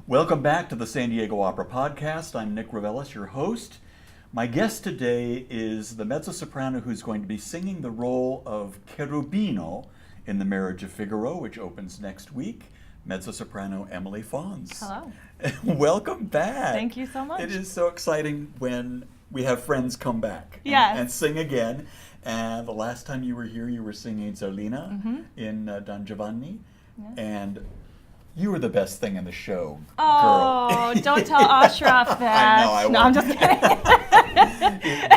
Welcome back to the San Diego Opera Podcast. I'm Nick Ravelis, your host. My guest today is the mezzo-soprano who's going to be singing the role of Cherubino in The Marriage of Figaro, which opens next week, mezzo-soprano Emily Fons. Hello. Welcome back. Thank you so much. It is so exciting when we have friends come back Yes. and sing again. And the last time you were here, you were singing Zerlina in Don Giovanni. Yeah. And you were the best thing in the show, Oh, girl. don't tell Ashraf that. I know, I No, I'm just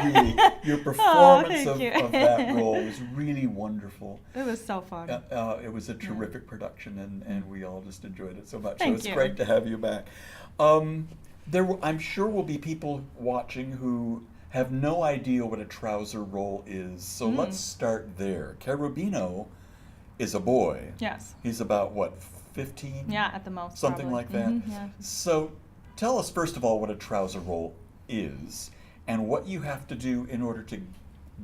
kidding. Your performance thank you. of that role was really wonderful. It was so fun. It was a terrific production, and we all just enjoyed it so much. Thank so it's you. great to have you back. I'm sure will be people watching who have no idea what a trouser role is. So let's start there. Cherubino is a boy. Yes. He's about, what, 15? Yeah, at the most. Something probably. like that. Yeah. So tell us, first of all, what a trouser role is and what you have to do in order to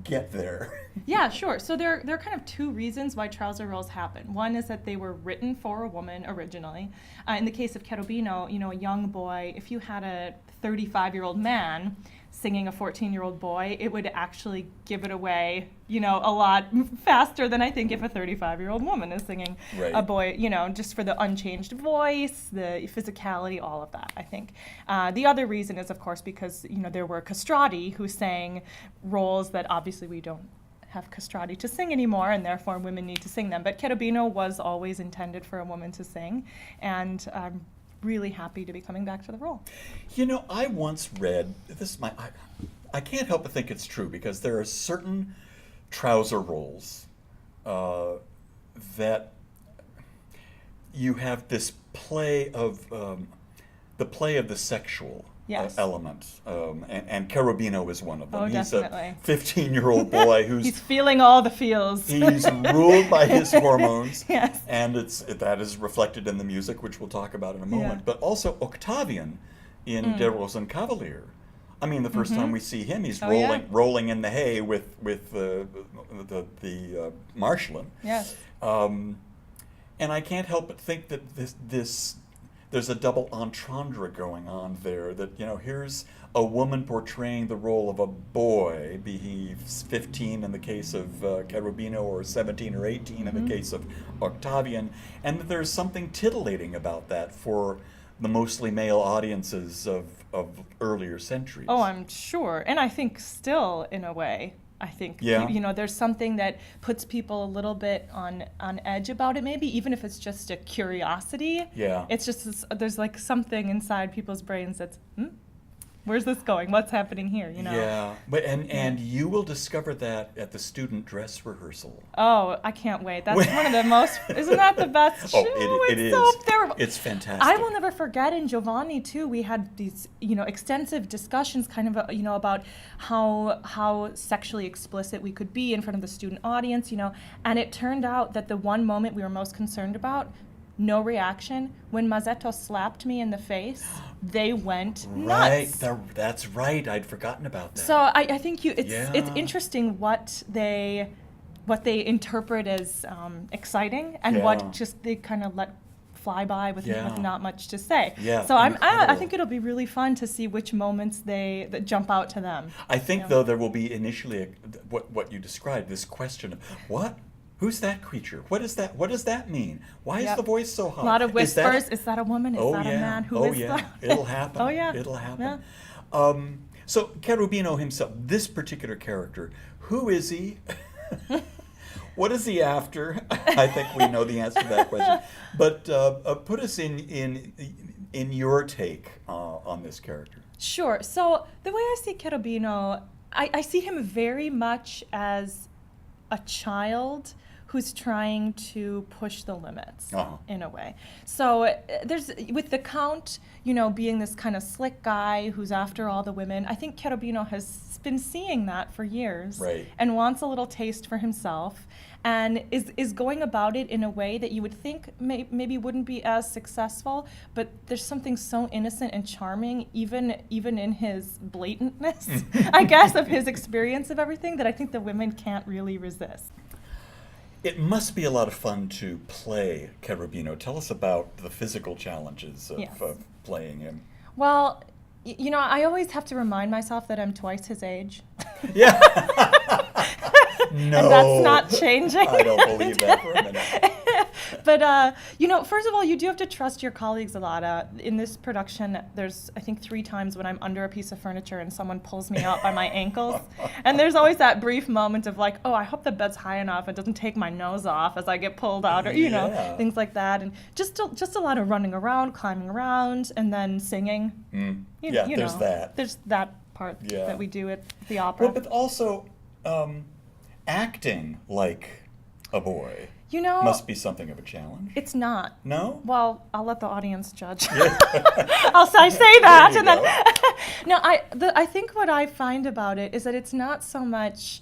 get there. Yeah, sure. So there are kind of two reasons why trouser roles happen. One is that they were written for a woman originally. In the case of Cherubino, a young boy, if you had a 35-year-old man singing a 14-year-old boy, it would actually give it away, a lot faster than I think if a 35-year-old woman is singing Right. a boy, just for the unchanged voice, the physicality, all of that, I think. The other reason is, of course, because, there were castrati who sang roles that obviously we don't have castrati to sing anymore, and therefore women need to sing them. But Cherubino was always intended for a woman to sing, and I'm really happy to be coming back to the role. I once read, I can't help but think it's true, because there are certain trouser roles that you have this play of, the sexual Yes. element, and Cherubino is one of them. Oh, He's definitely. a 15-year-old boy who's He's feeling all the feels. he's ruled by his hormones, Yes. and that is reflected in the music, which we'll talk about in a moment. Yeah. But also Octavian in De Rosenkavalier. I mean, the first time we see him, he's rolling in the hay with the Marschallin. Yes. And I can't help but think that there's a double entendre going on there, that, here's a woman portraying the role of a boy, be he 15 in the case of Cherubino, or 17 or 18 in the case of Octavian, and that there's something titillating about that for the mostly male audiences of earlier centuries. Oh, I'm sure. And I think still, in a way, there's something that puts people a little bit on edge about it, maybe, even if it's just a curiosity. Yeah. It's just, there's like something inside people's brains that's, where's this going? What's happening here? Yeah, but and you will discover that at the student dress rehearsal. Oh, I can't wait. That's one of the most, isn't that the best show? It is. So terrible. It's fantastic. I will never forget in Giovanni too, we had these, extensive discussions kind of, about how sexually explicit we could be in front of the student audience, and it turned out that the one moment we were most concerned about, no reaction. When Mazzetto slapped me in the face, they went nuts. Right, that's right. I'd forgotten about that. So I think it's interesting what they interpret as exciting, and what just they kind of let fly by with not much to say. Yeah, so I think it'll be really fun to see which moments that jump out to them. I think though there will be initially what you described, this question of what. Who's that creature? What is that? What does that mean? Why is the voice so high? A lot of whispers. Is that a woman? Is that a man? Who is that? It'll happen. Oh, yeah. It'll happen. Yeah. So Cherubino himself, this particular character, who is he? What is he after? I think we know the answer to that question. But put us in your take on this character. Sure. So the way I see Cherubino, I see him very much as a child who's trying to push the limits in a way. So there's, with the Count, being this kind of slick guy who's after all the women, I think Cherubino has been seeing that for years, right, and wants a little taste for himself, and is going about it in a way that you would think maybe wouldn't be as successful, but there's something so innocent and charming, even in his blatantness, I guess, of his experience of everything, that I think the women can't really resist. It must be a lot of fun to play Cherubino. Tell us about the physical challenges of, Yes. of playing him. Well, I always have to remind myself that I'm twice his age. Yeah. No. And that's not changing. I don't believe that for a minute. But, first of all, you do have to trust your colleagues a lot. In this production, there's, I think, 3 times when I'm under a piece of furniture and someone pulls me out by my ankles. And there's always that brief moment of like, oh, I hope the bed's high enough. It doesn't take my nose off as I get pulled out, or, Yeah. things like that. And just a lot of running around, climbing around, and then singing. Yeah, there's that. There's that part Yeah. that we do at the opera. Well, but also acting like a boy must be something of a challenge. It's not. No? Well, I'll let the audience judge. Yeah. I say that, There and you then no. I think what I find about it is that it's not so much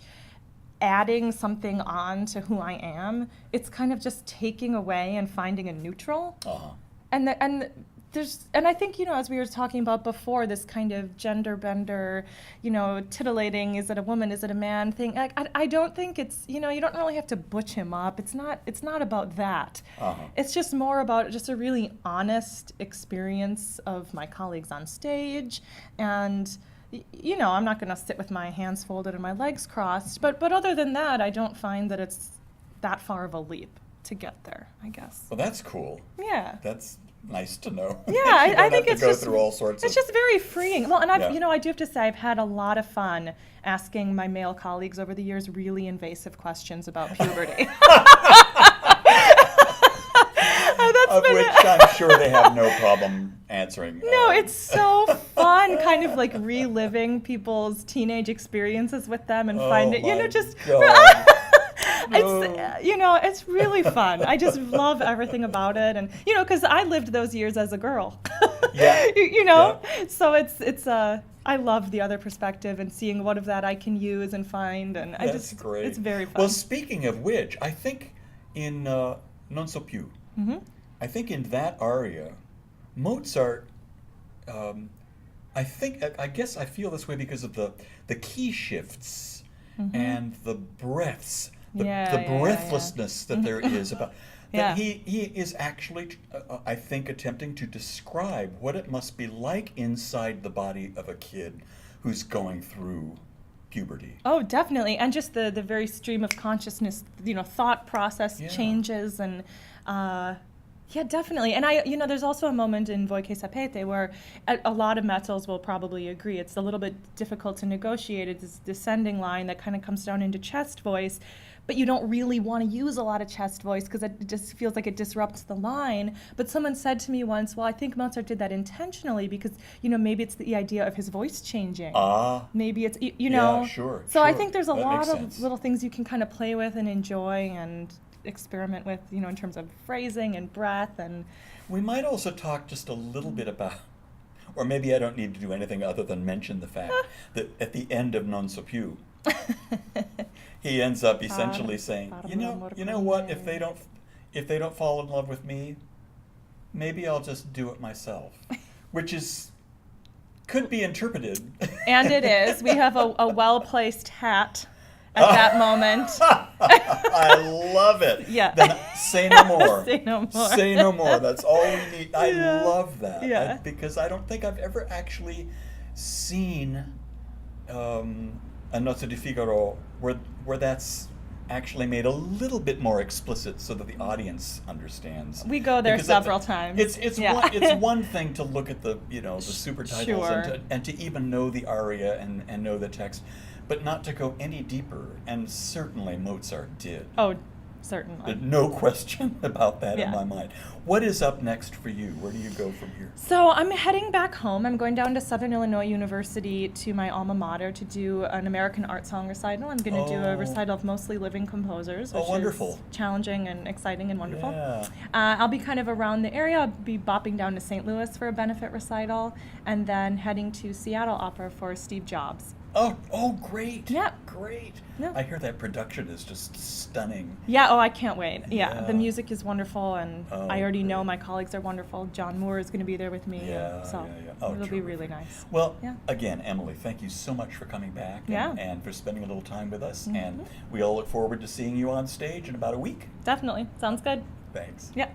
adding something on to who I am. It's kind of just taking away and finding a neutral. Uh-huh. And I think, as we were talking about before, this kind of gender bender, titillating, is it a woman, is it a man thing. I don't think it's, you don't really have to butch him up. It's not about that. Uh-huh. It's just more about just a really honest experience of my colleagues on stage. And, I'm not going to sit with my hands folded and my legs crossed. But other than that, I don't find that it's that far of a leap to get there, I guess. Well, that's cool. Yeah. That's nice to know. Yeah, You I don't think have it's to go just through all sorts it's of. just very freeing. Well, and Yeah. I do have to say I've had a lot of fun asking my male colleagues over the years really invasive questions about puberty. Of which I'm sure they have no problem answering. No, it's so fun, kind of like reliving people's teenage experiences with them and finding, my just. God. It's really fun. I just love everything about it, and because I lived those years as a girl. Yeah. Yeah. So it's I love the other perspective and seeing what of that I can use and find, and That's great. It's very fun. Well, speaking of which, I think in Non so più, I think in that aria, Mozart. I guess I feel this way because of the key shifts and the breaths. The breathlessness that there is about that he is actually I think attempting to describe what it must be like inside the body of a kid who's going through puberty. Oh, definitely, and just the very stream of consciousness, thought process changes, and yeah, definitely. And there's also a moment in Voi che sapete where a lot of mezzos will probably agree it's a little bit difficult to negotiate. It's this descending line that kind of comes down into chest voice, but you don't really want to use a lot of chest voice because it just feels like it disrupts the line. But someone said to me once, well, I think Mozart did that intentionally because, maybe it's the idea of his voice changing. Maybe it's, Yeah, sure. So sure. I think there's a That lot makes of sense. little things you can kind of play with and enjoy and experiment with, in terms of phrasing and breath. And We might also talk just a little bit about, or maybe I don't need to do anything other than mention the fact that at the end of Non so più, he ends up essentially saying, you know what? If they don't fall in love with me, maybe I'll just do it myself, which could be interpreted. And it is. We have a well-placed hat at that moment. I love it. Yeah. Then say no more. Say no more. Say no more. That's all we need. I Yeah. love that. Yeah. Because I don't think I've ever actually seen a Nozze di Figaro where that's actually made a little bit more explicit so that the audience understands. We go there Because several times. It's Yeah. it's one thing to look at the super titles Sure. and to even know the aria and know the text, but not to go any deeper. And certainly Mozart did. Oh, certainly. No question about that in Yeah. my mind. What is up next for you? Where do you go from here? So I'm heading back home. I'm going down to Southern Illinois University to my alma mater to do an American art song recital. I'm going to do a Oh. recital of mostly living composers, which wonderful. is challenging and exciting and wonderful. Yeah. I'll be kind of around the area. I'll be bopping down to St. Louis for a benefit recital, and then heading to Seattle Opera for Steve Jobs. Oh, great. Yeah. Great. Yeah. I hear that production is just stunning. Yeah, oh, I can't wait. Yeah, Yeah. the music is wonderful, and Oh, I already know great. my colleagues are wonderful. John Moore is going to be there with me, Yeah, so yeah. Oh, it'll be really terrific. nice. Well, Yeah. again, Emily, thank you so much for coming back Yeah. and for spending a little time with us. Mhm. And we all look forward to seeing you on stage in about a week. Definitely. Sounds good. Thanks. Yeah.